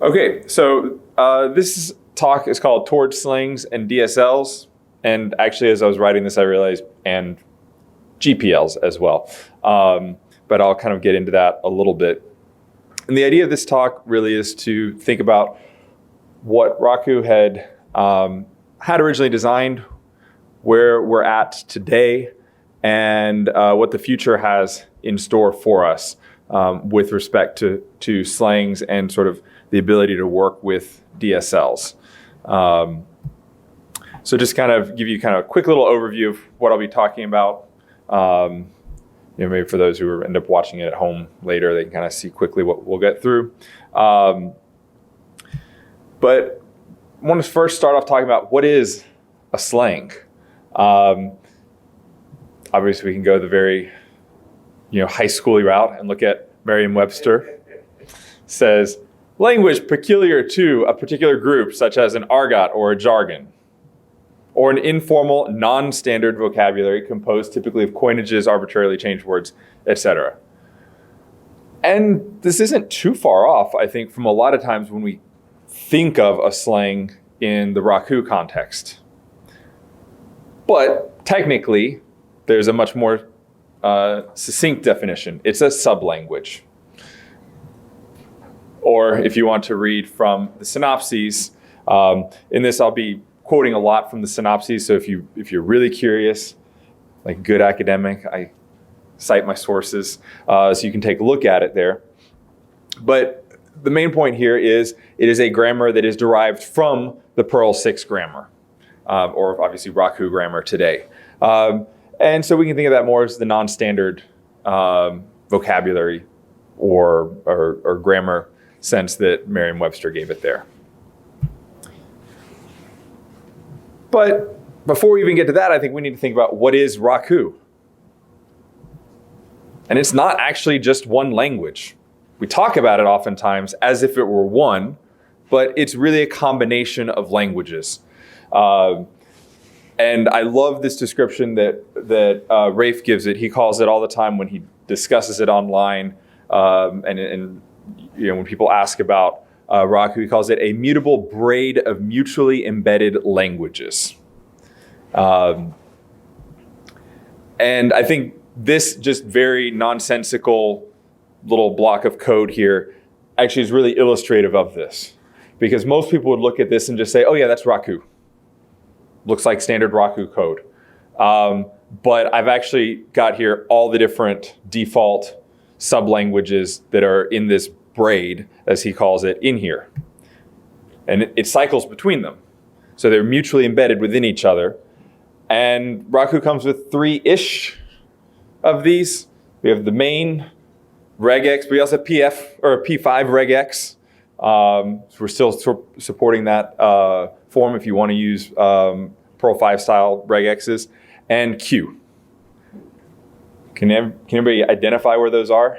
Okay, so this talk is called Towards Slangs and DSLs. And actually, as I was writing this, I realized, and GPLs as well. But I'll kind of get into that a little bit. And the idea of this talk really is to think about what Raku had originally designed, where we're at today, and what the future has in store for us with respect to slangs and sort of the ability to work with DSLs. So just kind of give you kind of a quick little overview of what I'll be talking about. Maybe for those who end up watching it at home later, they can kind of see quickly what we'll get through. But I want to first start off talking about what is a slang. Obviously, we can go the very high schooly route and look at Merriam-Webster. Says, language peculiar to a particular group, such as an argot or a jargon, or an informal, non-standard vocabulary composed typically of coinages, arbitrarily changed words, etc. And this isn't too far off, I think, from a lot of times when we think of a slang in the Raku context. But technically, there's a much more succinct definition. It's a sublanguage. Or if you want to read from the synopses, in this I'll be quoting a lot from the synopses, so if you're really curious, like good academic, I cite my sources, so you can take a look at it there. But the main point here is it is a grammar that is derived from the Perl 6 grammar, or obviously Raku grammar today. And so we can think of that more as the non-standard vocabulary or grammar sense that Merriam-Webster gave it there. But before we even get to that, I think we need to think about what is Raku. And it's not actually just one language. We talk about it oftentimes as if it were one, but it's really a combination of languages. And I love this description that Rafe gives it. He calls it all the time when he discusses it online, and when people ask about Raku, he calls it a mutable braid of mutually embedded languages. And I think this just very nonsensical little block of code here actually is really illustrative of this. Because most people would look at this and just say, oh yeah, that's Raku. Looks like standard Raku code. But I've actually got here all the different default sublanguages that are in this braid, as he calls it, in here. And it cycles between them. So they're mutually embedded within each other. And Raku comes with 3-ish of these. We have the main regex, but we also have PF or P5 regex. So we're still supporting that form if you want to use Perl 5 style regexes. And Q. Can anybody identify where those are?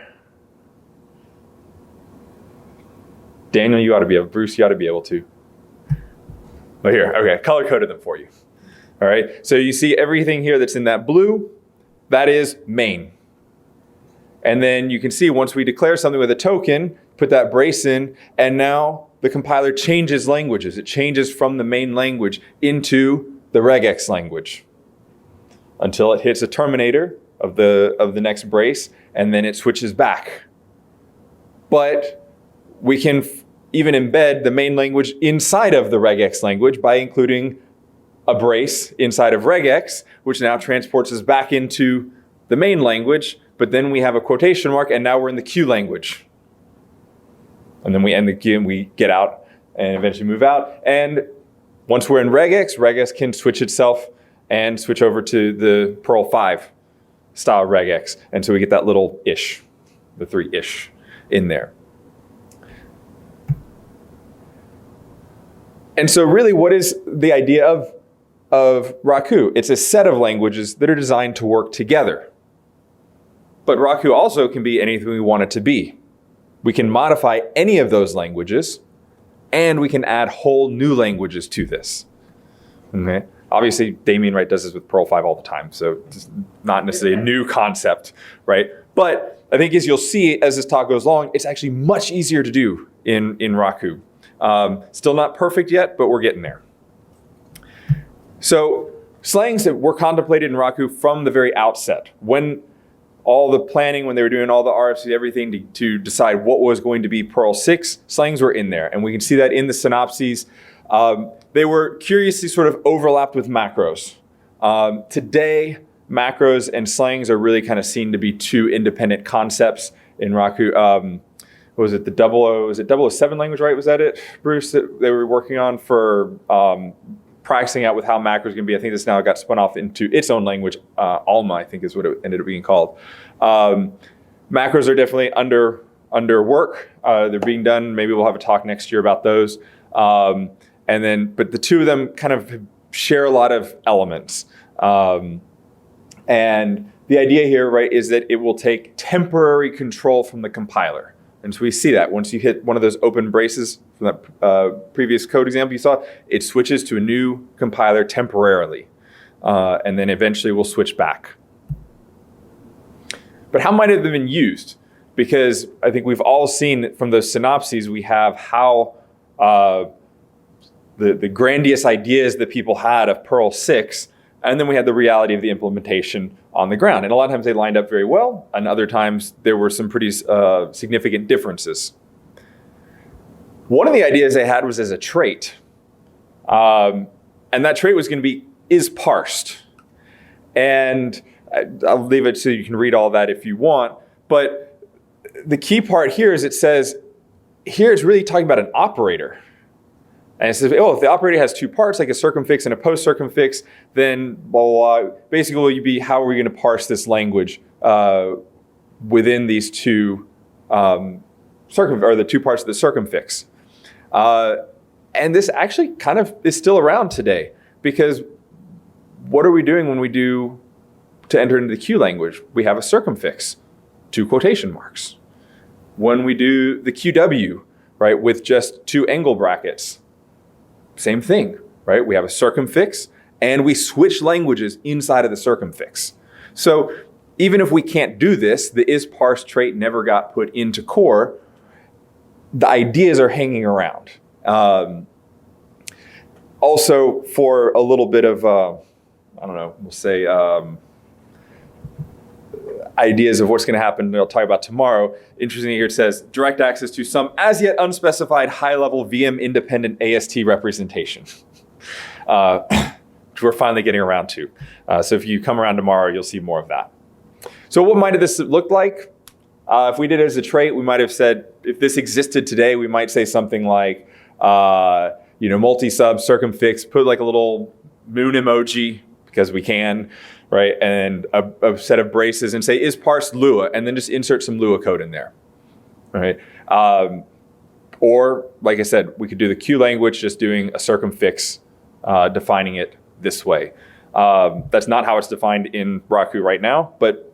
Daniel, you ought to be able, Bruce, you ought to be able to. Oh, here, okay, color-coded them for you. All right, so you see everything here that's in that blue, that is main. And then you can see once we declare something with a token, put that brace in, and now the compiler changes languages. It changes from the main language into the regex language until it hits a terminator of the next brace, and then it switches back. But we can even embed the main language inside of the regex language by including a brace inside of regex, which now transports us back into the main language, but then we have a quotation mark, and now we're in the Q language. And then we end the Q and we get out and eventually move out. And once we're in regex can switch itself and switch over to the Perl 5 style regex. And so we get that little ish, the 3-ish in there. And so really, what is the idea of Raku? It's a set of languages that are designed to work together. But Raku also can be anything we want it to be. We can modify any of those languages, and we can add whole new languages to this. Okay? Obviously, Damien Wright does this with Perl 5 all the time, so it's not necessarily a new concept, right? But I think as you'll see as this talk goes along, it's actually much easier to do in Raku. Still not perfect yet, but we're getting there. So slangs that were contemplated in Raku from the very outset. When all the planning, when they were doing all the RFC, everything to decide what was going to be Perl 6, slangs were in there. And we can see that in the synopses. They were curiously sort of overlapped with macros. Today, macros and slangs are really kind of seen to be two independent concepts in Raku. What was it, the 007 language, right? Was that it, Bruce, that they were working on for practicing out with how macros can be? I think this now got spun off into its own language. Alma, I think is what it ended up being called. Macros are definitely under work. They're being done. Maybe we'll have a talk next year about those. But the two of them kind of share a lot of elements. And the idea here, right, is that it will take temporary control from the compiler. And so we see that once you hit one of those open braces from that previous code example you saw, it switches to a new compiler temporarily. And then eventually we'll switch back. But how might it have been used? Because I think we've all seen from those synopses, we have how the grandiose ideas that people had of Perl 6, and then we had the reality of the implementation on the ground. And a lot of times they lined up very well, and other times there were some pretty significant differences. One of the ideas they had was as a trait. And that trait was going to be is parsed. And I'll leave it so you can read all that if you want. But the key part here is it says, here it's really talking about an operator. And it says, oh, if the operator has two parts, like a circumfix and a post-circumfix, then blah, blah, blah. Basically, will you be, how are we going to parse this language within these two, or the two parts of the circumfix? And this actually kind of is still around today, because what are we doing when we do to enter into the Q language? We have a circumfix, 2 quotation marks. When we do the QW, right, with just 2 angle brackets, same thing, right? We have a circumfix and we switch languages inside of the circumfix. So even if we can't do this, the is parsed trait never got put into core, the ideas are hanging around. Also, for a little bit of, I don't know, we'll say ideas of what's going to happen that I'll talk about tomorrow. Interestingly, here it says direct access to some as yet unspecified high-level VM-independent AST representation, which we're finally getting around to. So if you come around tomorrow, you'll see more of that. So what might this look like? If we did it as a trait, we might have said, if this existed today, we might say something like, multi-sub, circumfix, put like a little moon emoji, because we can, right? And a set of braces and say is parsed Lua, and then just insert some Lua code in there, right? Or, like I said, we could do the Q language, just doing a circumfix, defining it this way. That's not how it's defined in Raku right now, but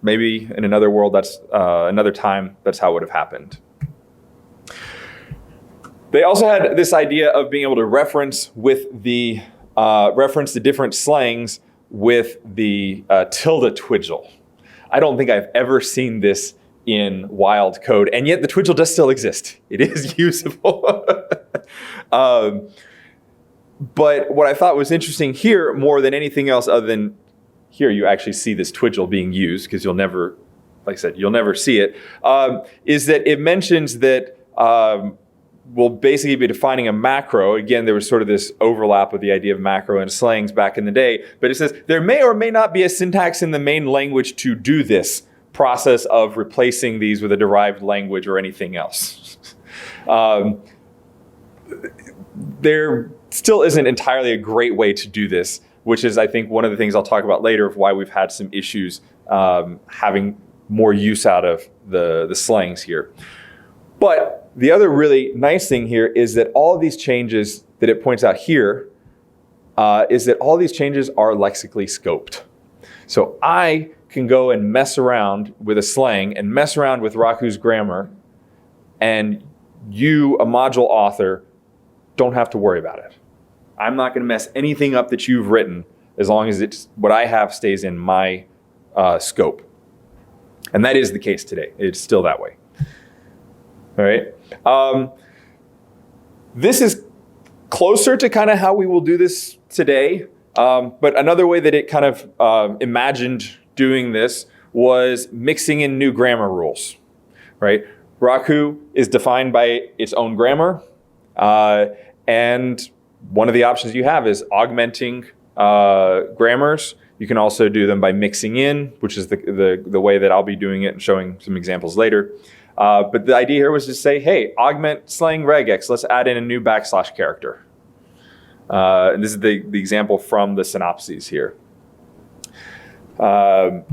maybe in another world, that's another time, that's how it would have happened. They also had this idea of being able to reference the different slangs with the tilde twidgel. I don't think I've ever seen this in wild code, and yet the twidgel does still exist. It is usable. But what I thought was interesting here, more than anything else other than here you actually see this twidgel being used, because you'll never, like I said, you'll never see it, is that it mentions that we'll basically be defining a macro. Again, there was sort of this overlap with the idea of macro and slangs back in the day, but it says there may or may not be a syntax in the main language to do this process of replacing these with a derived language or anything else. There still isn't entirely a great way to do this, which is, I think, one of the things I'll talk about later of why we've had some issues having more use out of the slangs here. But the other really nice thing here is that all of these changes that it points out here is that all these changes are lexically scoped. So I can go and mess around with a slang and mess around with Raku's grammar, and you, a module author, don't have to worry about it. I'm not going to mess anything up that you've written as long as it's what I have stays in my scope. And that is the case today. It's still that way. All right. This is closer to kind of how we will do this today. But another way that it kind of imagined doing this was mixing in new grammar rules, right? Raku is defined by its own grammar. And one of the options you have is augmenting grammars. You can also do them by mixing in, which is the way that I'll be doing it and showing some examples later. But the idea here was to say, hey, augment slang regex. Let's add in a new / character. And this is the example from the synopses here. Or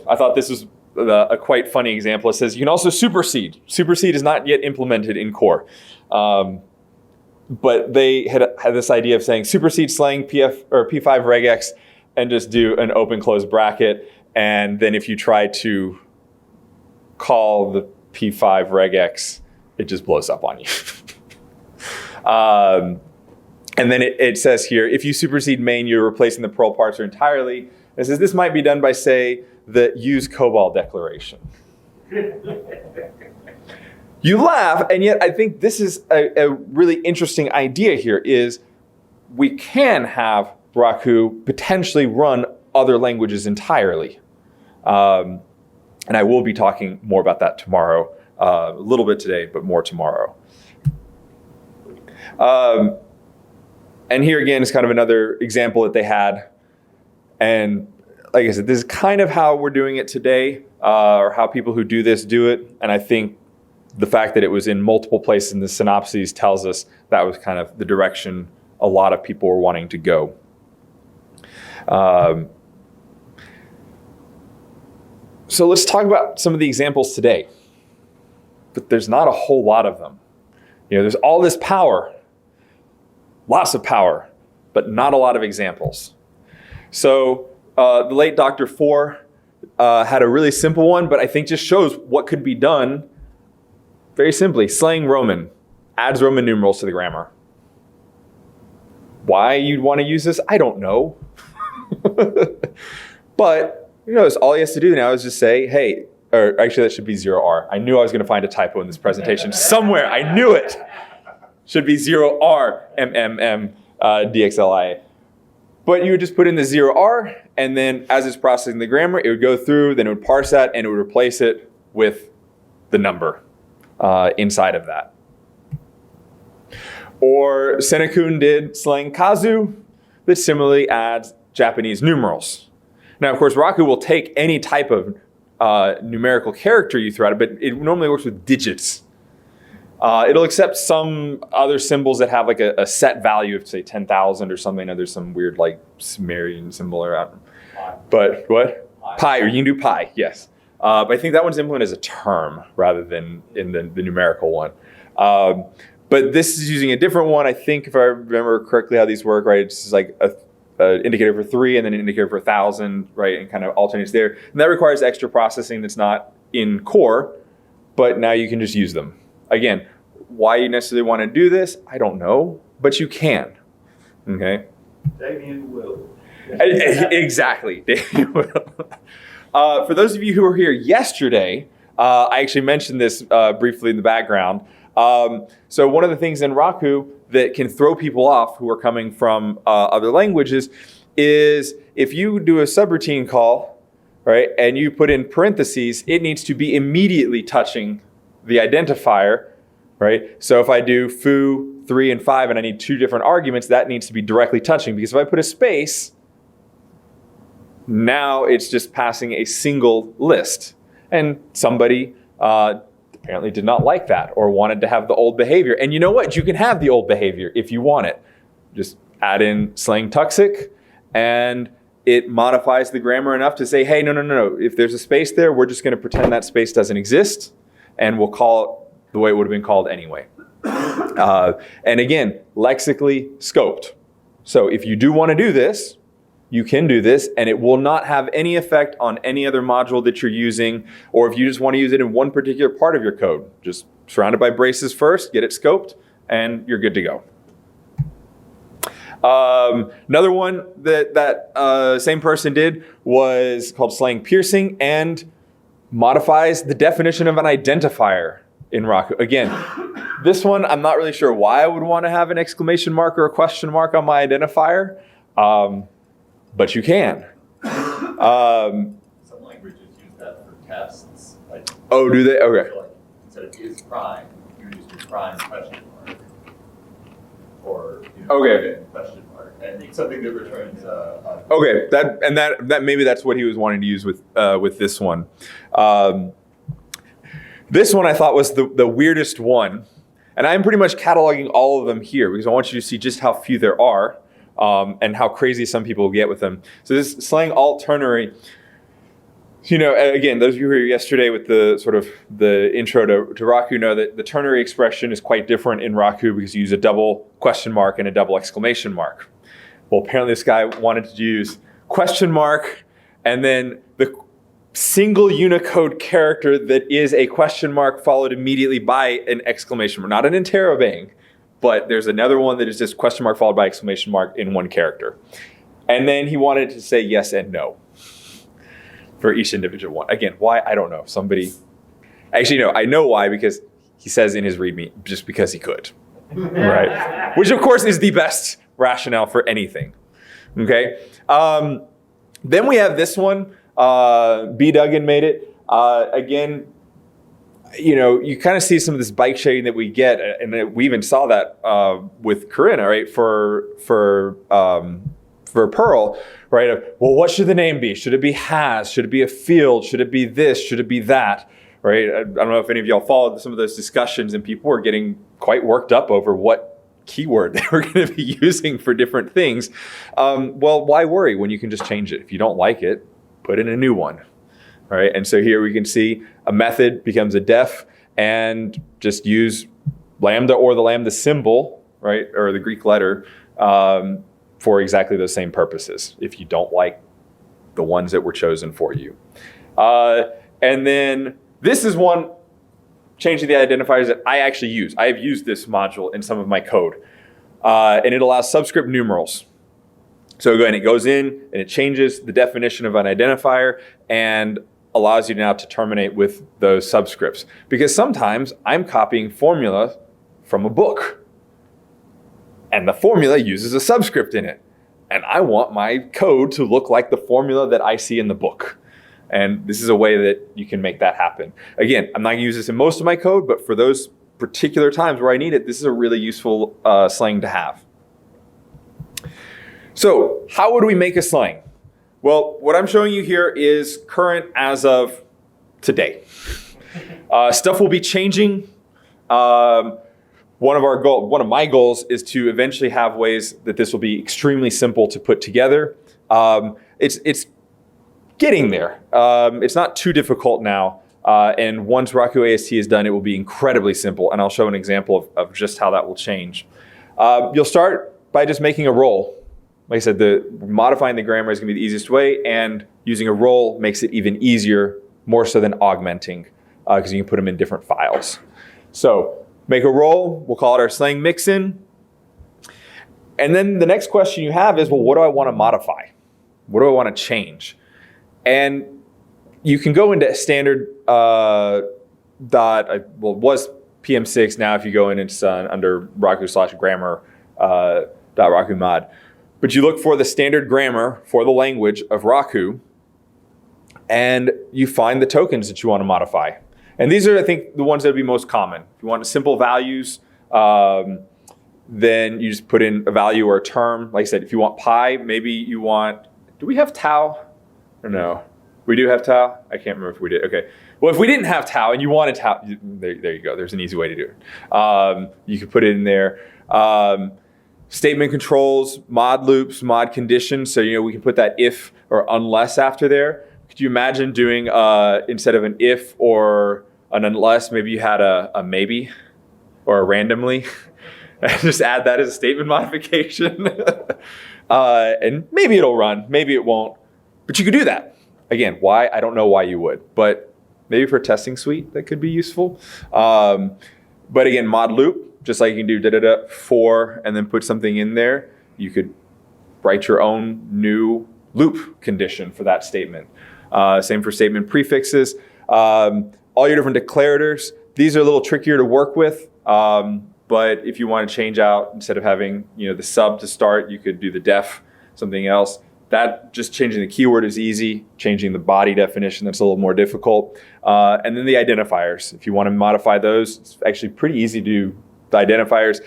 I thought this was a quite funny example. It says you can also supersede. Supersede is not yet implemented in core. But they had this idea of saying supersede slang P5 regex and just do an open close bracket. And then if you try to call the P5 regex, it just blows up on you. And then it says here, if you supersede main, you're replacing the Perl parser entirely. It says this might be done by, say, the use COBOL declaration. You laugh, and yet I think this is a really interesting idea here is we can have Raku potentially run other languages entirely. And I will be talking more about that tomorrow, a little bit today, but more tomorrow. And here again is kind of another example that they had. And like I said, this is kind of how we're doing it today, or how people who do this do it. And I think the fact that it was in multiple places in the synopses tells us that was kind of the direction a lot of people were wanting to go. So let's talk about some of the examples today. But there's not a whole lot of them. There's all this power, lots of power, but not a lot of examples. So the late Dr. Four had a really simple one, but I think just shows what could be done very simply. Slang Roman adds Roman numerals to the grammar. Why you'd want to use this, I don't know. But all he has to do now is just say, hey, or actually that should be 0R. I knew I was going to find a typo in this presentation somewhere. I knew it. Should be 0R DXLIA. But you would just put in the 0R, and then as it's processing the grammar, it would go through, then it would parse that, and it would replace it with the number inside of that. Or Senekun did slang Kazu that similarly adds Japanese numerals. Now, of course, Raku will take any type of numerical character you throw at it, but it normally works with digits. It'll accept some other symbols that have like a set value of, say, 10,000 or something. There's some weird like Sumerian symbol around. But what? Pi, or you can do pi, yes. But I think that one's implemented as a term rather than in the numerical one. But this is using a different one. I think if I remember correctly how these work, right? It's just like an indicator for 3 and then an indicator for 1,000, right? And kind of alternates there. And that requires extra processing that's not in core, but now you can just use them. Again, why you necessarily want to do this, I don't know, but you can. Okay? Damien will. Exactly. Damien will. For those of you who were here yesterday, I actually mentioned this briefly in the background. So one of the things in Raku that can throw people off who are coming from other languages is if you do a subroutine call, right, and you put in parentheses, it needs to be immediately touching the identifier, right? So if I do foo 3 and 5 and I need 2 different arguments, that needs to be directly touching, because if I put a space, now it's just passing a single list. And somebody apparently did not like that or wanted to have the old behavior. And you know what? You can have the old behavior if you want it. Just add in slang tuxic, and it modifies the grammar enough to say, hey, no. If there's a space there, we're just going to pretend that space doesn't exist, and we'll call it the way it would have been called anyway. And again, lexically scoped. So if you do want to do this, you can do this, and it will not have any effect on any other module that you're using, or if you just want to use it in one particular part of your code, just surround it by braces first, get it scoped, and you're good to go. Another one that same person did was called slang piercing, and modifies the definition of an identifier in Raku. Again, This one, I'm not really sure why I would want to have an exclamation mark or a question mark on my identifier, but you can. Some languages use that for tests. Like, oh, do they? Okay. So like, instead of is prime, you use your prime question mark. Or okay. Question mark. I think something that returns. Okay, that maybe that's what he was wanting to use with this one. This one I thought was the weirdest one, and I'm pretty much cataloging all of them here because I want you to see just how few there are and how crazy some people get with them. So this slang alt ternary. Again, those of you who were here yesterday with the sort of the intro to Raku know that the ternary expression is quite different in Raku because you use a double question mark and a double exclamation mark. Well, apparently this guy wanted to use question mark and then the single Unicode character that is a question mark followed immediately by an exclamation mark, not an interrobang, but there's another one that is just question mark followed by exclamation mark in one character. And then he wanted to say yes and no for each individual one. Again, why? I don't know. Actually, no, I know why, because he says in his README, just because he could, right? Which of course is the best rationale for anything, okay? Then we have this one, B. Duggan made it. Again, you kind of see some of this bike shading that we get, and we even saw that with Corinna, right? For Perl, right? Well, what should the name be? Should it be has? Should it be a field? Should it be this? Should it be that? Right? I don't know if any of y'all followed some of those discussions, and people were getting quite worked up over what keyword they were going to be using for different things. Well, why worry when you can just change it? If you don't like it, put in a new one, right? And so here we can see a method becomes a def, and just use lambda or the lambda symbol, right, or the Greek letter, for exactly those same purposes, if you don't like the ones that were chosen for you. And then this is one, changing the identifiers that I actually use. I have used this module in some of my code. And it allows subscript numerals. So again, it goes in and it changes the definition of an identifier and allows you now to terminate with those subscripts. Because sometimes I'm copying formula from a book, and the formula uses a subscript in it. And I want my code to look like the formula that I see in the book. And this is a way that you can make that happen. Again, I'm not going to use this in most of my code, but for those particular times where I need it, this is a really useful slang to have. So how would we make a slang? Well, what I'm showing you here is current as of today. Stuff will be changing. One of my goals is to eventually have ways that this will be extremely simple to put together. It's getting there. It's not too difficult now. And once RakuAST is done, it will be incredibly simple. And I'll show an example of just how that will change. You'll start by just making a role. Like I said, modifying the grammar is going to be the easiest way, and using a role makes it even easier, more so than augmenting, because you can put them in different files. So make a role, we'll call it our slang mixin. And then the next question you have is, well, what do I want to modify? What do I want to change? And you can go into standard it was PM6. Now if you go in, it's under Raku/grammar .rakumod. But you look for the standard grammar for the language of Raku, and you find the tokens that you want to modify. And these are, I think, the ones that would be most common. If you want simple values, then you just put in a value or a term. Like I said, if you want pi, maybe you want, do we have tau? Or no? We do have tau? I can't remember if we did. Okay. Well, if we didn't have tau and you wanted tau, there you go. There's an easy way to do it. You could put it in there. Statement controls, mod loops, mod conditions. So, we can put that if or unless after there. Could you imagine doing, instead of an if or an unless, maybe you had a maybe or a randomly? Just add that as a statement modification. And maybe it'll run, maybe it won't. But you could do that. Again, why? I don't know why you would. But maybe for testing suite, that could be useful. But again, mod loop. Just like you can do for and then put something in there, you could write your own new loop condition for that statement. Same for statement prefixes. All your different declarators. These are a little trickier to work with. But if you want to change out, instead of having the sub to start, you could do the def, something else. That just changing the keyword is easy. Changing the body definition, that's a little more difficult. And then the identifiers. If you want to modify those, it's actually pretty easy to do the identifiers.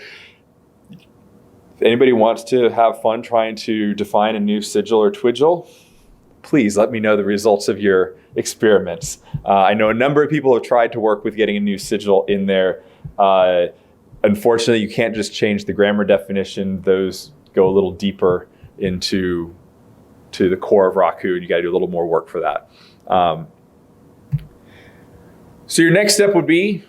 If anybody wants to have fun trying to define a new sigil or twigil, please let me know the results of your experiments. I know a number of people have tried to work with getting a new sigil in there. Unfortunately, you can't just change the grammar definition. Those go a little deeper into the core of Raku, and you got to do a little more work for that. So your next step would be,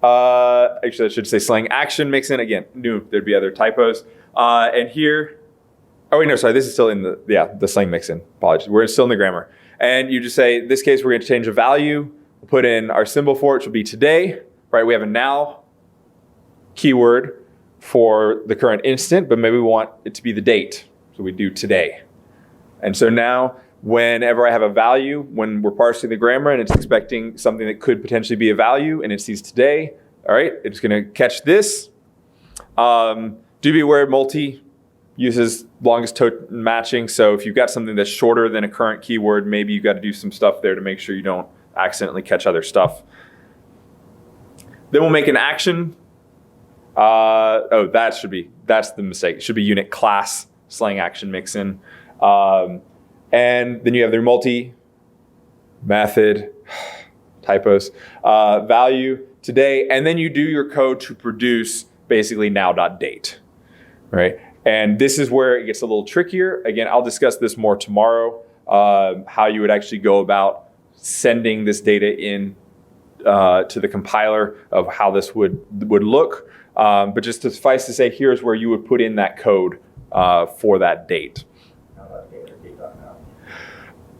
actually I should say slang action mixin. Again, knew there'd be other typos. And here, oh wait, no, sorry, this is still in the slang mixin. Apologies, we're still in the grammar. And you just say, in this case, we're going to change a value. We'll put in our symbol for it, which will be today, right? We have a now keyword for the current instant, but maybe we want it to be the date. So we do today. And so now, whenever I have a value, when we're parsing the grammar and it's expecting something that could potentially be a value and it sees today, all right, it's going to catch this. Do be aware multi uses longest token matching. So if you've got something that's shorter than a current keyword, maybe you've got to do some stuff there to make sure you don't accidentally catch other stuff. Then we'll make an action. That's the mistake. It should be unit class slang action mixin. And then you have their multi method typos value today, and then you do your code to produce basically now.date, right? And this is where it gets a little trickier. Again, I'll discuss this more tomorrow, how you would actually go about sending this data in to the compiler of how this would look. But just to suffice to say, here's where you would put in that code for that date.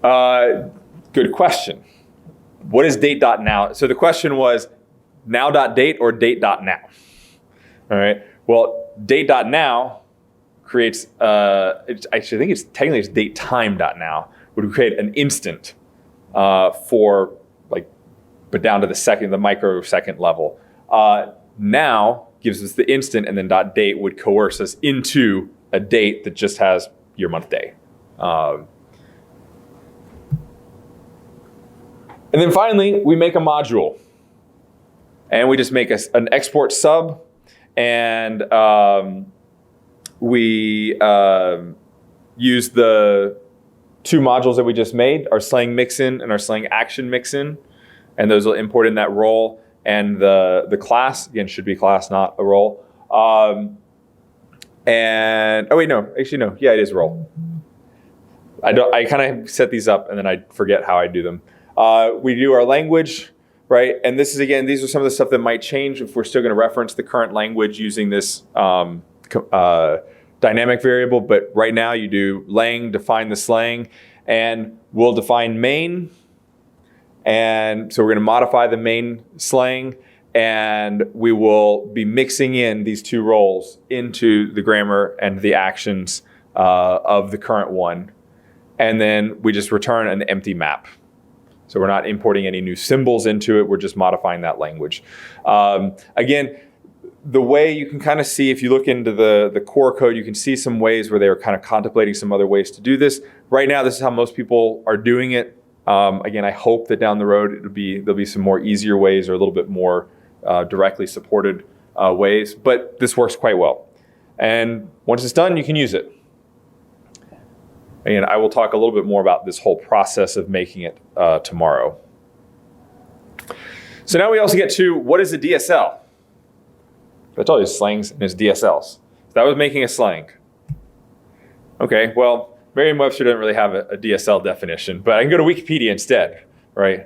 Good question. What is date.now? So the question was now.date or date.now. All right. Well, date.now creates, I think it's technically it's datetime.now, would create an instant for but down to the microsecond level. Now gives us the instant, and then .date would coerce us into a date that just has year, month, day. And then finally, we make a module. And we just make an export sub, and we use the two modules that we just made, our slang mixin and our slang action mixin, and those will import in that role. And the class, again, should be class, not a role. And, oh wait, no, actually no, yeah, it is role. I kind of set these up and then I forget how I do them. We do our language, right? And this is, again, these are some of the stuff that might change if we're still going to reference the current language using this dynamic variable. But right now you do lang, define the slang, and we'll define main. And so we're going to modify the main slang, and we will be mixing in these two roles into the grammar and the actions of the current one. And then we just return an empty map. So we're not importing any new symbols into it. We're just modifying that language. Again, the way you can kind of see, if you look into the core code, you can see some ways where they were kind of contemplating some other ways to do this. Right now, this is how most people are doing it. Again, I hope that down the road there'll be some more easier ways or a little bit more directly supported ways. But this works quite well. And once it's done, you can use it. Again, I will talk a little bit more about this whole process of making it tomorrow. So now we also get to, what is a DSL? I told you it's slangs and it's DSLs. So that was making a slang. Okay, well, Merriam-Webster doesn't really have a DSL definition, but I can go to Wikipedia instead, right?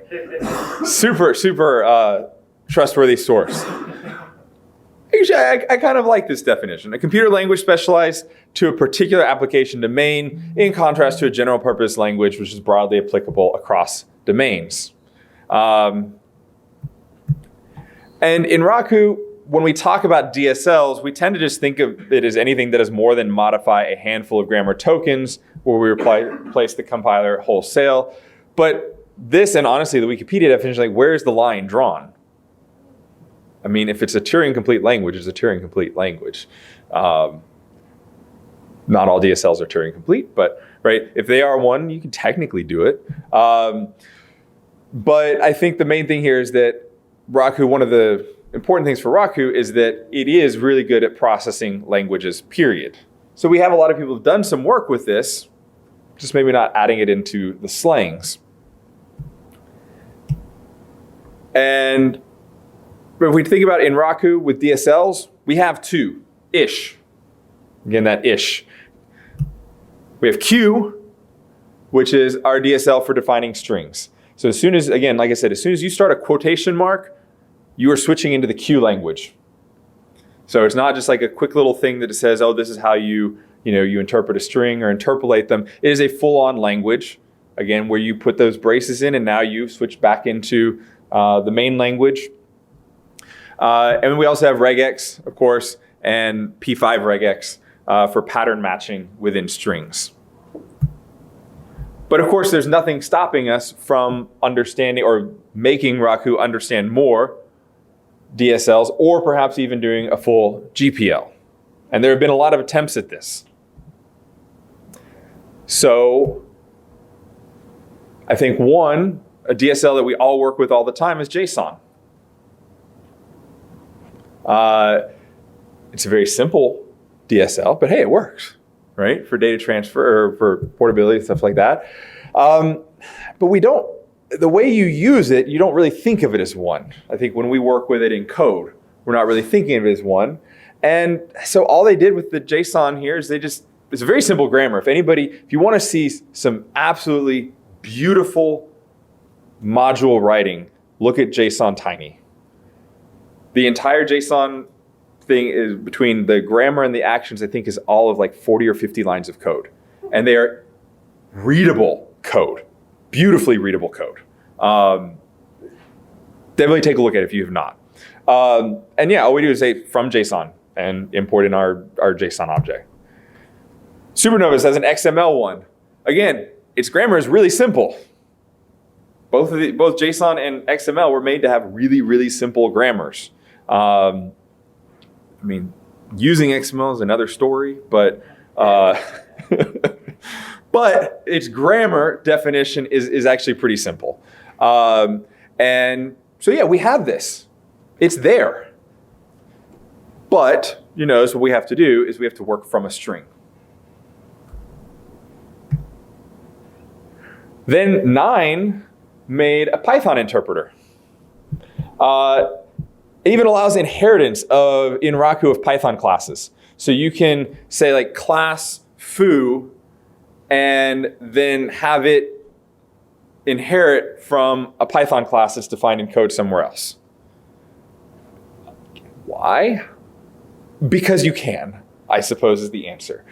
super trustworthy source. Actually, I kind of like this definition. A computer language specialized to a particular application domain, in contrast to a general purpose language, which is broadly applicable across domains. And in Raku, when we talk about DSLs, we tend to just think of it as anything that does more than modify a handful of grammar tokens, where we replace the compiler wholesale. But this, and honestly, the Wikipedia definition, where is the line drawn? I mean, if it's a Turing-complete language, it's a Turing-complete language. Not all DSLs are Turing-complete, but right, if they are one, you can technically do it. But I think the main thing here is that Raku, one of the important things for Raku is that it is really good at processing languages, period. So we have a lot of people who've done some work with this, just maybe not adding it into the slangs. And if we think about in Raku with DSLs, we have two, ish. Again, that ish. We have Q, which is our DSL for defining strings. So as soon as, again, like I said, as soon as you start a quotation mark, you are switching into the Q language. So it's not just like a quick little thing that says, oh, this is how you interpret a string or interpolate them. It is a full-on language, again, where you put those braces in and now you switch back into the main language. And we also have regex, of course, and P5 regex for pattern matching within strings. But of course, there's nothing stopping us from understanding or making Raku understand more DSLs, or perhaps even doing a full GPL. And there have been a lot of attempts at this. So I think a DSL that we all work with all the time is JSON. It's a very simple DSL, but hey, it works, right? For data transfer or for portability, stuff like that. But the way you use it, you don't really think of it as one. I think when we work with it in code, we're not really thinking of it as one. And so all they did with the JSON here is it's a very simple grammar. If you want to see some absolutely beautiful module writing, look at JSON Tiny. The entire JSON thing is between the grammar and the actions, I think is all of like 40 or 50 lines of code. And they are readable code, beautifully readable code. Definitely take a look at it if you have not. And yeah, all we do is say from JSON and import in our JSON object. Supernovas has an XML one. Again, its grammar is really simple. Both JSON and XML were made to have really, really simple grammars. I mean, using XML is another story, but but its grammar definition is actually pretty simple. And so yeah, we have this. It's there. But you notice what we have to do is we have to work from a string. Then 9 made a Python interpreter. It even allows inheritance in Raku of Python classes. So you can say like class foo and then have it inherit from a Python class that's defined in code somewhere else. Why? Because you can, I suppose, is the answer.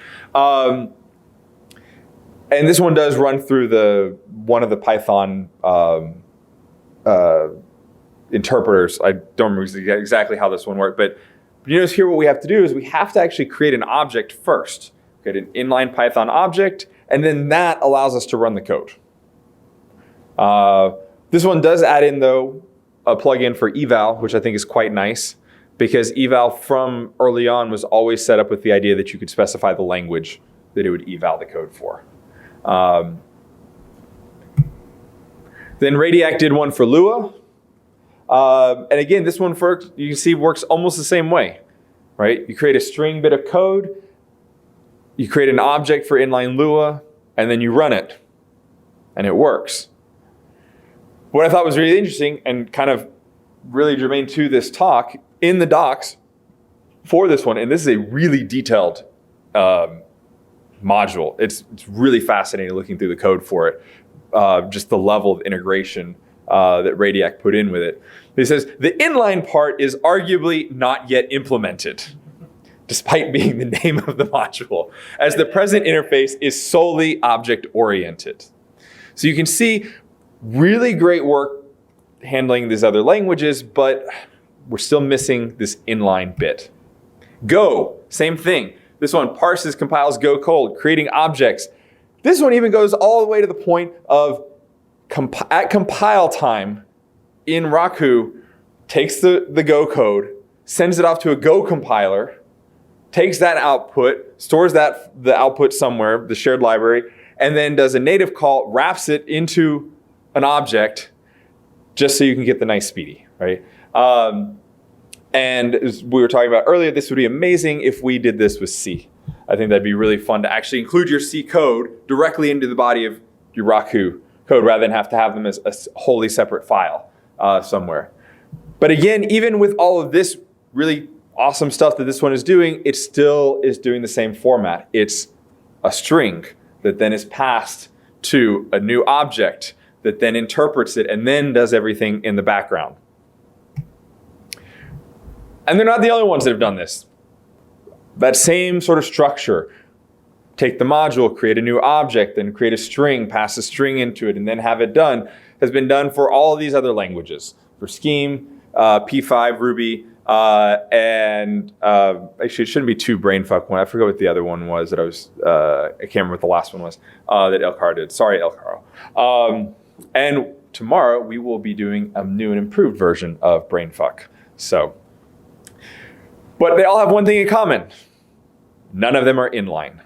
And this one does run through one of the Python interpreters. I don't remember exactly how this one worked, but you notice here what we have to do is we have to actually create an object first. Create an inline Python object, and then that allows us to run the code. This one does add in, though, a plugin for eval, which I think is quite nice, because eval from early on was always set up with the idea that you could specify the language that it would eval the code for. Then Radiac did one for Lua. And again, this one, you can see, works almost the same way, right? You create a string bit of code, you create an object for inline Lua, and then you run it, and it works. What I thought was really interesting and kind of really germane to this talk, in the docs for this one, and this is a really detailed module. It's really fascinating looking through the code for it, just the level of integration that Radiac put in with it. He says, the inline part is arguably not yet implemented, despite being the name of the module, as the present interface is solely object-oriented. So you can see really great work handling these other languages, but we're still missing this inline bit. Go, same thing. This one parses, compiles, go cold, creating objects. This one even goes all the way to the point of at compile time in Raku takes the Go code, sends it off to a Go compiler, takes that output, stores the output somewhere, the shared library, and then does a native call, wraps it into an object, just so you can get the nice speedy, right? And as we were talking about earlier, this would be amazing if we did this with C. I think that'd be really fun to actually include your C code directly into the body of your Raku code rather than have to have them as a wholly separate file somewhere. But again, even with all of this really awesome stuff that this one is doing, it still is doing the same format. It's a string that then is passed to a new object that then interprets it and then does everything in the background. And they're not the only ones that have done this. That same sort of structure, take the module, create a new object, then create a string, pass a string into it, and then have it done, has been done for all of these other languages. For Scheme, P5, Ruby, and actually it shouldn't be two brainfuck one. I forgot what the other one was that I can't remember what the last one was that Elcar did. Sorry, Elcar. And tomorrow we will be doing a new and improved version of brainfuck. So, but they all have one thing in common. None of them are inline.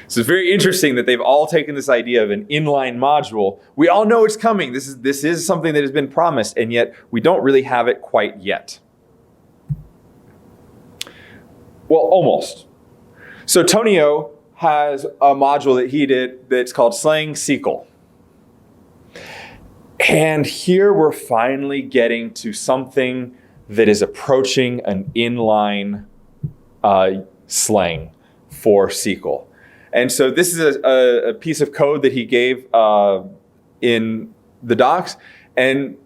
So it's very interesting that they've all taken this idea of an inline module. We all know it's coming. This is something that has been promised, and yet we don't really have it quite yet. Well, almost. So Tonio has a module that he did that's called Slangs SQL. And here we're finally getting to something that is approaching an inline slang for SQL. And so this is a piece of code that he gave in the docs. And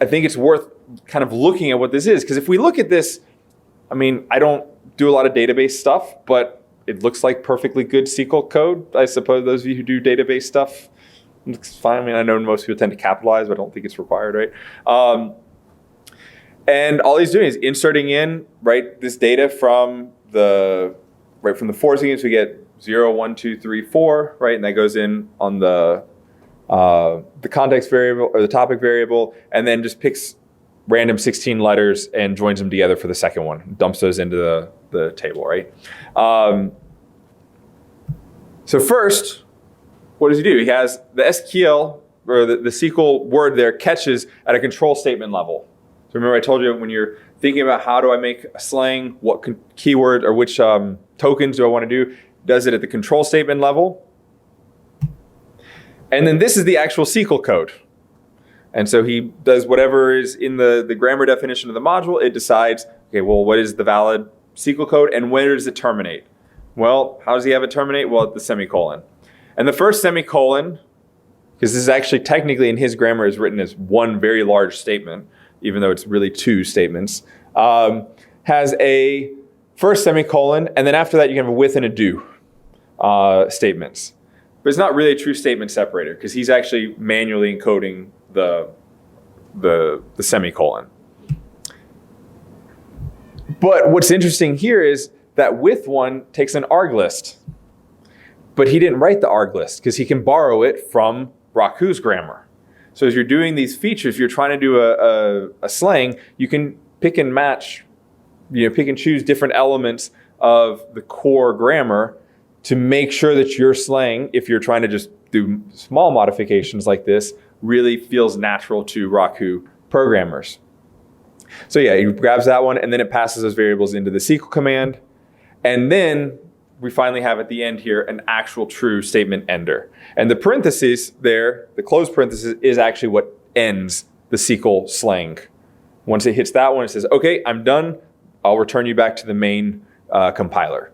I think it's worth kind of looking at what this is. Because if we look at this, I mean, I don't do a lot of database stuff, but it looks like perfectly good SQL code. I suppose those of you who do database stuff, it's fine. I mean, I know most people tend to capitalize, but I don't think it's required, right? And all he's doing is inserting in, right, this data from the 4 sequence. We get 0, 1, 2, 3, 4, right? And that goes in on the context variable or the topic variable, and then just picks random 16 letters and joins them together for the second one, dumps those into the table, right? So first, what does he do? He has the SQL, or the SQL word there, catches at a control statement level. So remember I told you when you're thinking about how do I make a slang, what keyword or which tokens do I want to do, does it at the control statement level. And then this is the actual SQL code. And so he does whatever is in the grammar definition of the module. It decides, okay, well, what is the valid SQL code and where does it terminate? Well, how does he have it terminate? Well, at the semicolon. And the first semicolon, because this is actually technically in his grammar is written as one very large statement, even though it's really two statements, has a first semicolon, and then after that you can have a with and a do statements. But it's not really a true statement separator because he's actually manually encoding the semicolon. But what's interesting here is that with one takes an arg list, but he didn't write the arg list because he can borrow it from Raku's grammar. So as you're doing these features, if you're trying to do a slang, you can pick and match, pick and choose different elements of the core grammar to make sure that your slang, if you're trying to just do small modifications like this, really feels natural to Raku programmers. So yeah, he grabs that one and then it passes those variables into the SQL command. And then we finally have at the end here an actual true statement ender. And the parentheses there, the closed parenthesis, is actually what ends the SQL slang. Once it hits that one, it says, okay, I'm done. I'll return you back to the main compiler.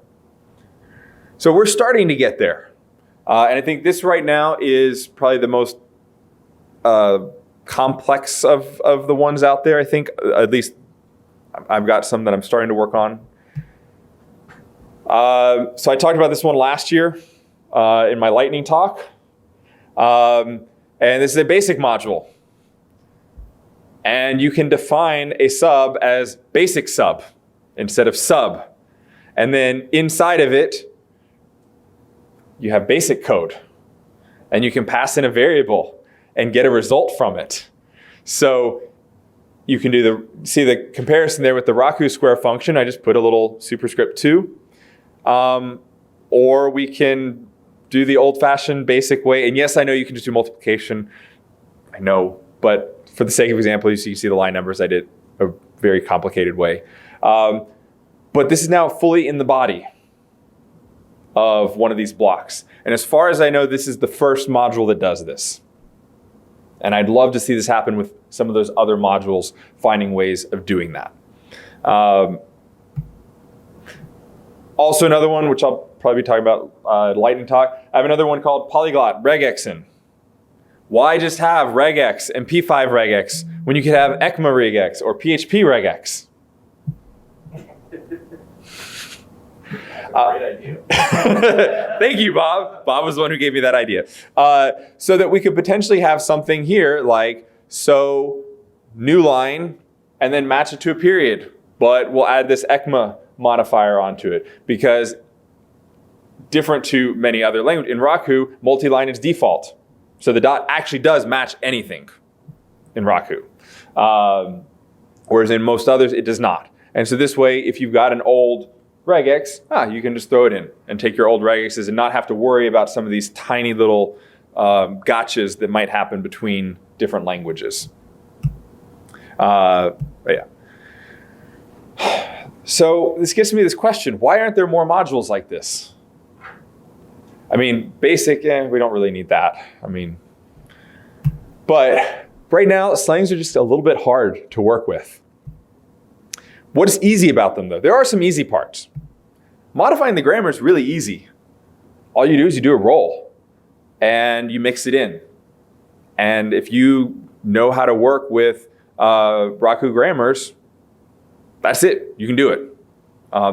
So we're starting to get there. And I think this right now is probably the most complex of the ones out there. I think at least I've got some that I'm starting to work on. So I talked about this one last year in my lightning talk. And this is a basic module. And you can define a sub as basic sub instead of sub. And then inside of it, you have basic code. And you can pass in a variable and get a result from it. So you can see the comparison there with the Raku square function. I just put a little superscript 2. Or we can do the old-fashioned basic way. And yes, I know you can just do multiplication. I know, but for the sake of example, you see the line numbers. I did a very complicated way. But this is now fully in the body of one of these blocks. And as far as I know, this is the first module that does this. And I'd love to see this happen with some of those other modules finding ways of doing that. Also another one, which I'll probably be talking about lightning talk. I have another one called polyglot regexen. Why just have regex and p5 regex when you could have ECMA regex or PHP regex? Great idea. Thank you, Bob. Bob was the one who gave me that idea. So that we could potentially have something here like so new line and then match it to a period, but we'll add this ECMA modifier onto it because different to many other languages. In Raku, multi-line is default. So the dot actually does match anything in Raku. Whereas in most others, it does not. And so this way, if you've got an old regex, you can just throw it in and take your old regexes and not have to worry about some of these tiny little gotchas that might happen between different languages. But yeah. So this gets me this question, why aren't there more modules like this? I mean, basic, we don't really need that. I mean, but right now, slangs are just a little bit hard to work with. What is easy about them, though? There are some easy parts. Modifying the grammar is really easy. All you do is you do a roll, and you mix it in. And if you know how to work with Raku grammars, that's it. You can do it.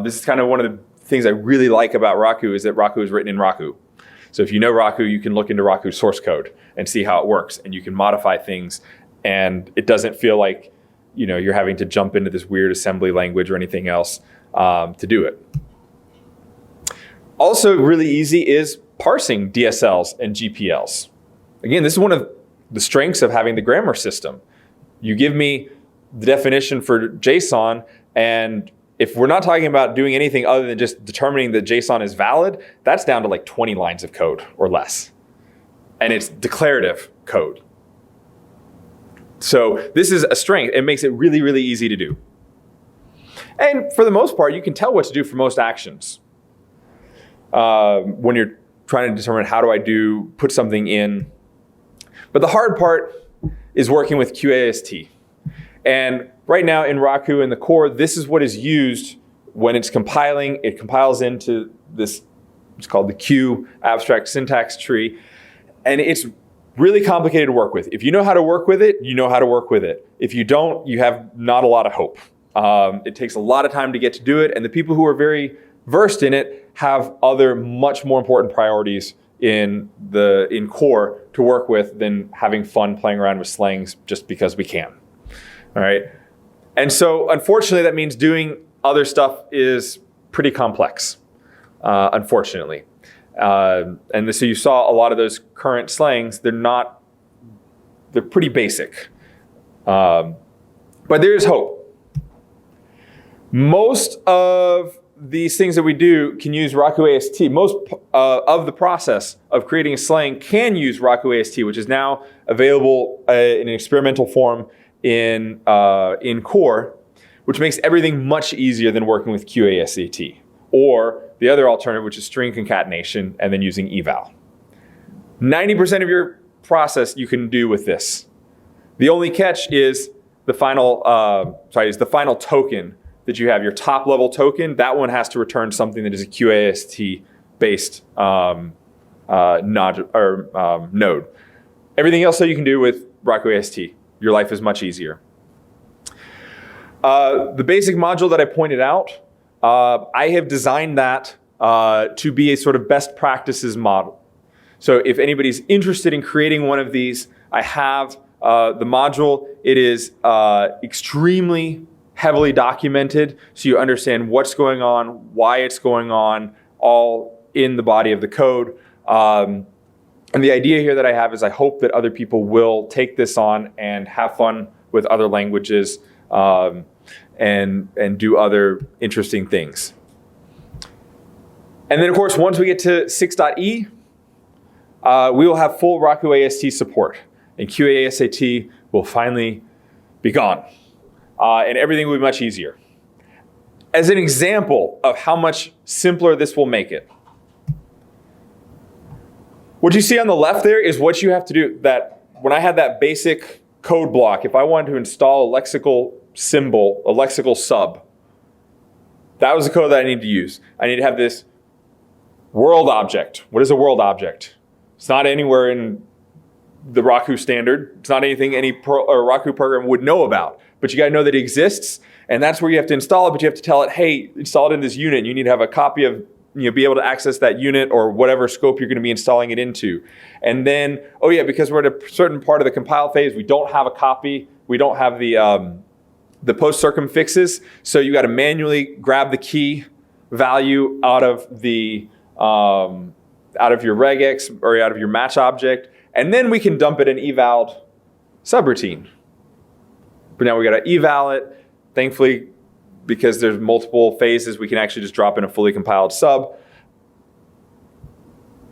This is kind of one of the things I really like about Raku is that Raku is written in Raku. So if you know Raku, you can look into Raku's source code and see how it works, and you can modify things, and it doesn't feel like you're having to jump into this weird assembly language or anything else to do it. Also really easy is parsing DSLs and GPLs. Again, this is one of the strengths of having the grammar system. You give me the definition for JSON, and if we're not talking about doing anything other than just determining that JSON is valid, that's down to like 20 lines of code or less. And it's declarative code. So this is a strength. It makes it really, really easy to do. And for the most part, you can tell what to do for most actions. When you're trying to determine how do I put something in. But the hard part is working with RakuAST. And right now in Raku in the core, this is what is used when it's compiling. It compiles into this, it's called the Q abstract syntax tree. And it's really complicated to work with. If you know how to work with it, you know how to work with it. If you don't, you have not a lot of hope. It takes a lot of time to get to do it. And the people who are very versed in it have other much more important priorities in core to work with than having fun playing around with slangs just because we can. All right. And so unfortunately, that means doing other stuff is pretty complex, unfortunately. And so you saw a lot of those current slangs, they're pretty basic. But there is hope. Most of these things that we do can use RakuAST. Most of the process of creating a slang can use RakuAST, which is now available in an experimental form in core, which makes everything much easier than working with QAST. Or the other alternative, which is string concatenation and then using eval. 90% of your process you can do with this. The only catch is the final token that you have, your top level token. That one has to return something that is a QAST based node. Everything else that you can do with RakuAST. Your life is much easier. The basic module that I pointed out, I have designed that to be a sort of best practices model. So if anybody's interested in creating one of these, I have the module. It is extremely heavily documented, so you understand what's going on, why it's going on, all in the body of the code. And the idea here that I have is I hope that other people will take this on and have fun with other languages and do other interesting things. And then, of course, once we get to 6.e, we will have full RakuAST support. And QASAT will finally be gone. And everything will be much easier. As an example of how much simpler this will make it, what you see on the left there is what you have to do. That when I had that basic code block, if I wanted to install a lexical symbol, a lexical sub, that was the code that I need to use. I need to have this world object. What is a world object? It's not anywhere in the Raku standard. It's not anything any Perl or Raku program would know about. But you got to know that it exists, and that's where you have to install it. But you have to tell it, hey, install it in this unit. You need to have a copy of, be able to access that unit or whatever scope you're going to be installing it into. And then, oh yeah, because we're at a certain part of the compile phase, we don't have a copy. We don't have the post circumfixes. So you got to manually grab the key value out of your regex or out of your match object, and then we can dump it in evaled subroutine. But now we got to eval it. Thankfully, because there's multiple phases, we can actually just drop in a fully compiled sub.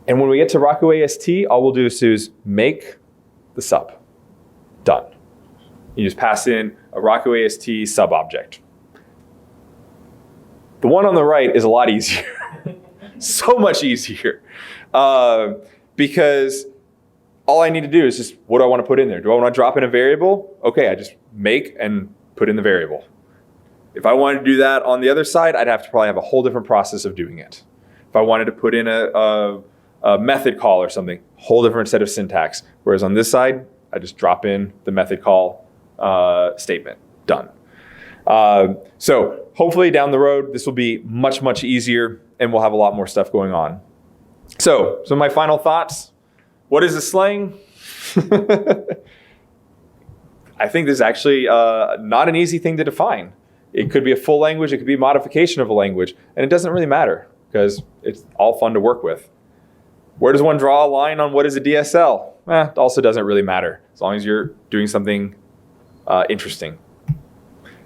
And when we get to RakuAST, all we'll do is make the sub. Done. You just pass in a RakuAST sub object. The one on the right is a lot easier. So much easier. Because all I need to do is just, what do I want to put in there? Do I want to drop in a variable? Okay, I just make and put in the variable. If I wanted to do that on the other side, I'd have to probably have a whole different process of doing it. If I wanted to put in a method call or something, whole different set of syntax. Whereas on this side, I just drop in the method call statement. Done. So hopefully down the road, this will be much, much easier, and we'll have a lot more stuff going on. So my final thoughts. What is a slang? I think this is actually not an easy thing to define. It could be a full language, it could be a modification of a language, and it doesn't really matter because it's all fun to work with. Where does one draw a line on what is a DSL? It also doesn't really matter as long as you're doing something interesting.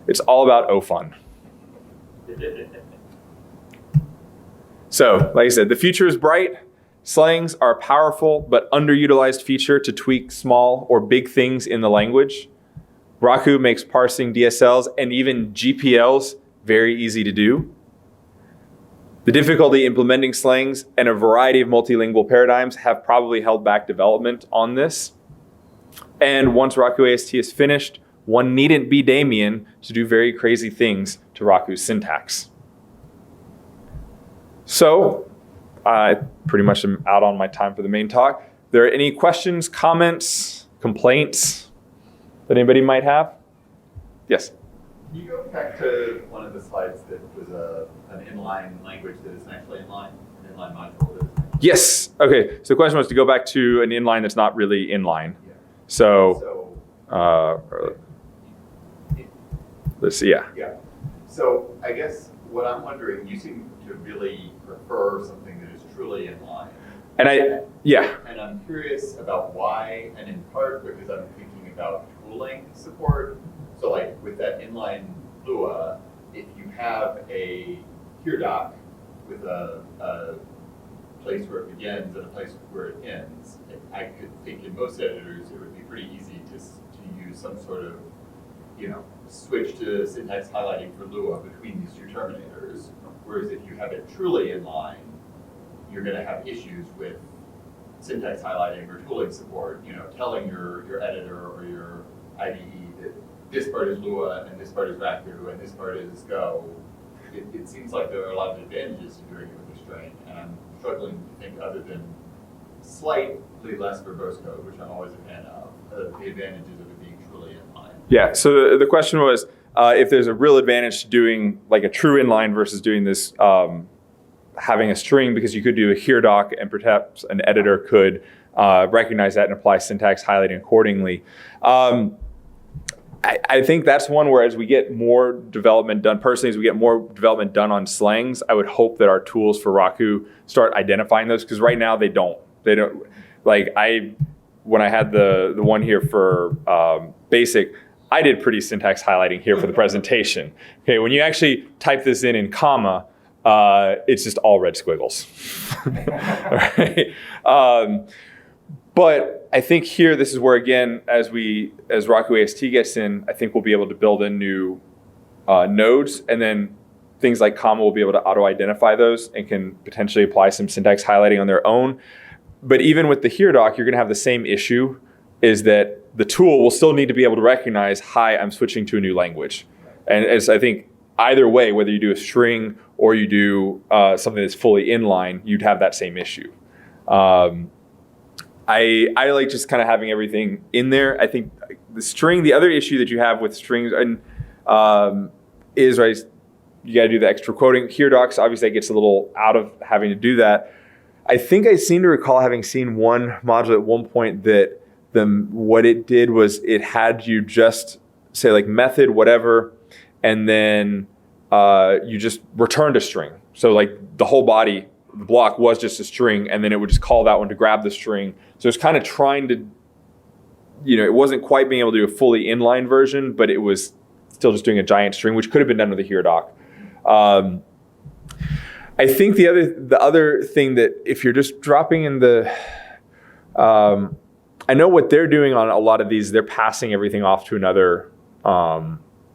It's all about fun. So, like I said, the future is bright. Slangs are a powerful but underutilized feature to tweak small or big things in the language. Raku makes parsing DSLs and even GPLs very easy to do. The difficulty implementing slangs and a variety of multilingual paradigms have probably held back development on this. And once RakuAST is finished, one needn't be Damien to do very crazy things to Raku's syntax. So, I pretty much am out on my time for the main talk. Are there any questions, comments, complaints that anybody might have? Yes? Can you go back to one of the slides that was an inline language that isn't actually inline, an inline module that isn't? Yes. Okay. So the question was to go back to an inline that's not really inline. Yeah. So let's see. Yeah. Yeah. So I guess what I'm wondering, you seem to really prefer something that is truly inline. And And I'm curious about why, and in part because I'm thinking about tooling support. So like with that inline Lua, if you have a here doc with a place where it begins and a place where it ends, I could think in most editors it would be pretty easy to use some sort of, switch to syntax highlighting for Lua between these two terminators. Whereas if you have it truly inline, you're going to have issues with syntax highlighting or tooling support, telling your editor or your IDE that this part is Lua and this part is Raku and this part is Go. It seems like there are a lot of advantages to doing it with restraint, and I'm struggling to think other than slightly less verbose code, which I'm always a fan of, the advantages of it being truly inline. Yeah, so the question was if there's a real advantage to doing like a true inline versus doing this having a string, because you could do a here doc and perhaps an editor could recognize that and apply syntax highlighting accordingly. I think that's one where as we get more development done, personally, as we get more development done on slangs, I would hope that our tools for Raku start identifying those, because right now they don't. like when I had the one here for basic, I did pretty syntax highlighting here for the presentation. Okay, when you actually type this in comma, it's just all red squiggles. Right? But I think here, this is where, again, as RakuAST gets in, I think we'll be able to build in new nodes, and then things like comma will be able to auto-identify those and can potentially apply some syntax highlighting on their own. But even with the here doc, you're going to have the same issue, is that the tool will still need to be able to recognize, hi, I'm switching to a new language. And as I think either way, whether you do a string or you do something that's fully inline, you'd have that same issue. I like just kind of having everything in there. I think the string, the other issue that you have with strings is, right, you got to do the extra quoting. Here docs, obviously that gets a little out of having to do that. I think I seem to recall having seen one module at one point that what it did was it had you just say like method whatever, and then you just returned a string. So like the whole body, the block was just a string, and then it would just call that one to grab the string. So it's kind of trying to, it wasn't quite being able to do a fully inline version, but it was still just doing a giant string, which could have been done with a here doc. I think the other thing that if you're just dropping in I know what they're doing on a lot of these, they're passing everything off to another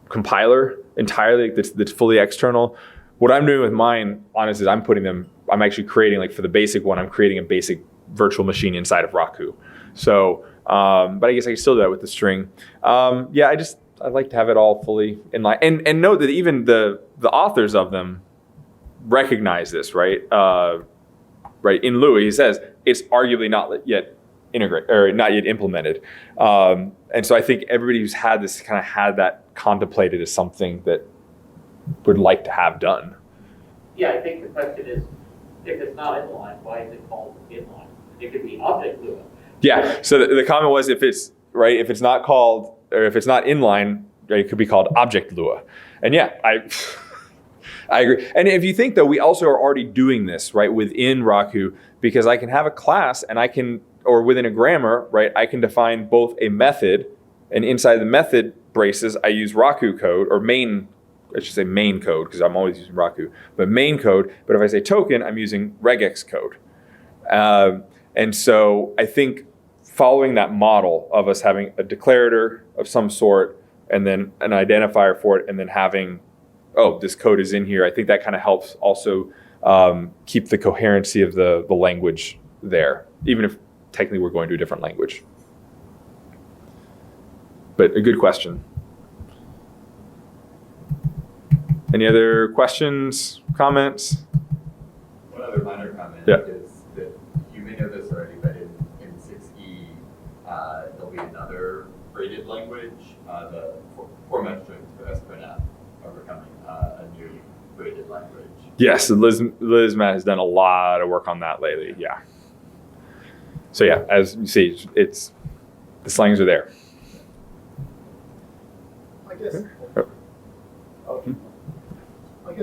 compiler entirely that's fully external. What I'm doing with mine, honestly, is I'm actually creating, like for the basic one, I'm creating a basic virtual machine inside of Raku. So, but I guess I can still do that with the string. I like to have it all fully inline. And note that even the authors of them recognize this, right? Right, in Louis, he says, it's arguably not yet not yet implemented. And so I think everybody who's had this kind of had that contemplated as something that would like to have done. Yeah, I think the question is, if it's not inline, why is it called inline? It could be object Lua. Yeah, so the comment was if it's not called, or if it's not inline, right, it could be called object Lua. And yeah, I agree. And if you think, though, we also are already doing this, right, within Raku, because I can have a class and or within a grammar, right, I can define both a method, and inside the method braces, I use Raku code, or main code, because I'm always using Raku, but main code. But if I say token, I'm using regex code. And so I think following that model of us having a declarator of some sort, and then an identifier for it, and then having, this code is in here, I think that kind of helps also keep the coherency of the language there, even if technically we're going to a different language. But a good question. Any other questions, comments? One other minor comment is that you may know this already, but in 6E, there'll be another braided language. The format strings for SPNF are becoming a new braided language. Yes, Liz Matt has done a lot of work on that lately, yeah. So yeah, as you see, the slangs are there. I guess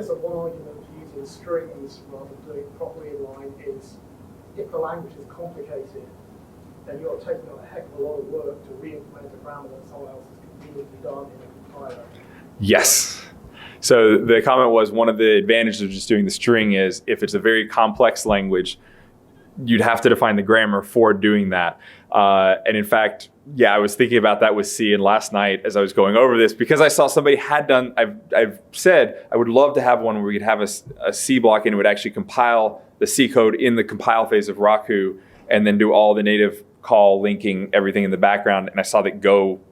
one argument for using strings rather than doing it properly in line is if the language is complicated, then you're taking on a heck of a lot of work to re-implement a grammar that someone else has conveniently done in a compiler. Yes. So the comment was, one of the advantages of just doing the string is if it's a very complex language, you'd have to define the grammar for doing that. And in fact, I was thinking about that with C, and last night as I was going over this, because I saw somebody had done, I've said I would love to have one where we could have a C block and it would actually compile the C code in the compile phase of Raku and then do all the native call linking, everything in the background. And I saw that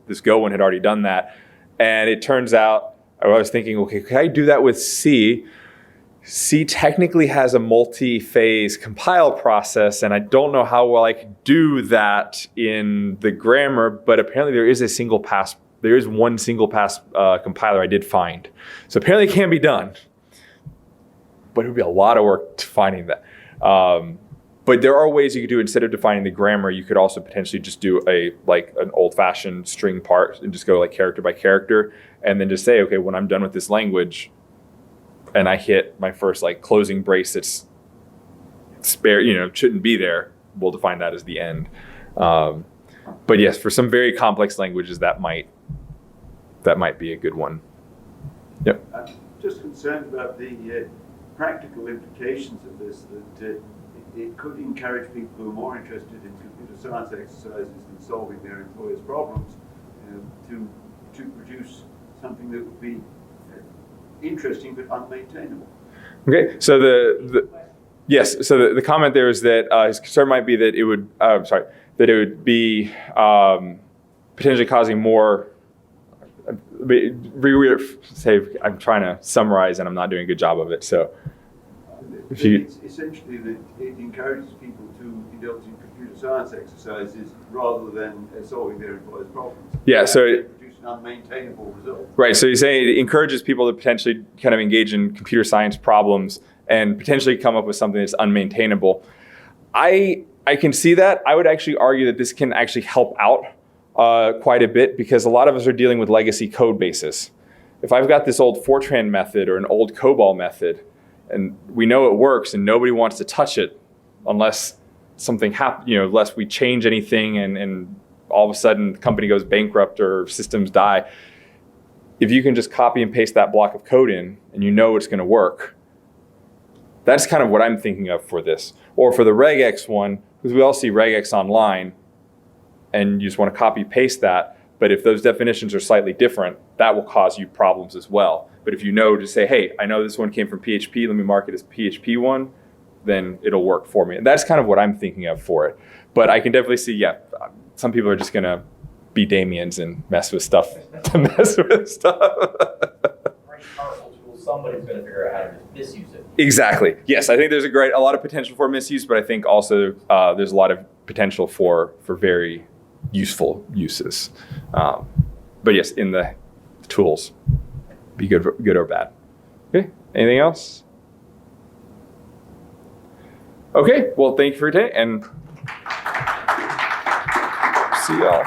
this Go one had already done that. And it turns out, I was thinking, okay, could I do that with C? C technically has a multi-phase compile process, and I don't know how well I could do that in the grammar, but apparently there is one single pass compiler I did find. So apparently it can be done, but it would be a lot of work to finding that. But there are ways you could do, instead of defining the grammar, you could also potentially just do an old-fashioned string part and just go like character by character, and then just say, okay, when I'm done with this language, and I hit my first closing brace that's spare, shouldn't be there, we'll define that as the end. But yes, for some very complex languages, that might be a good one. Yep. I'm just concerned about the practical implications of this, that it could encourage people who are more interested in computer science exercises than solving their employers' problems to produce something that would be interesting but unmaintainable. Okay, so yes, so the comment there is that his concern might be that it would, that it would be potentially causing more. I'm trying to summarize and I'm not doing a good job of it. So, if you it's essentially that it encourages people to indulge in computer science exercises rather than solving their employers' problems. Yeah, so produce an unmaintainable result. Right, so you're saying it encourages people to potentially kind of engage in computer science problems and potentially come up with something that's unmaintainable. I can see that. I would actually argue that this can actually help out quite a bit because a lot of us are dealing with legacy code bases. If I've got this old Fortran method or an old COBOL method, and we know it works and nobody wants to touch it unless something happens, unless we change anything and all of a sudden the company goes bankrupt or systems die. If you can just copy and paste that block of code in and you know it's going to work, that's kind of what I'm thinking of for this. Or for the regex one, because we all see regex online and you just want to copy paste that. But if those definitions are slightly different, that will cause you problems as well. But if you know to say, hey, I know this one came from PHP, let me mark it as PHP one, then it'll work for me. And that's kind of what I'm thinking of for it. But I can definitely see, some people are just going to be Damians and mess with stuff. Very powerful tool. Somebody's going to figure out how to just misuse it. Exactly. Yes, I think there's a lot of potential for misuse, but I think also there's a lot of potential for very useful uses. But yes, in the tools, be good or bad. Okay, anything else? Okay, well, thank you for today, and see y'all.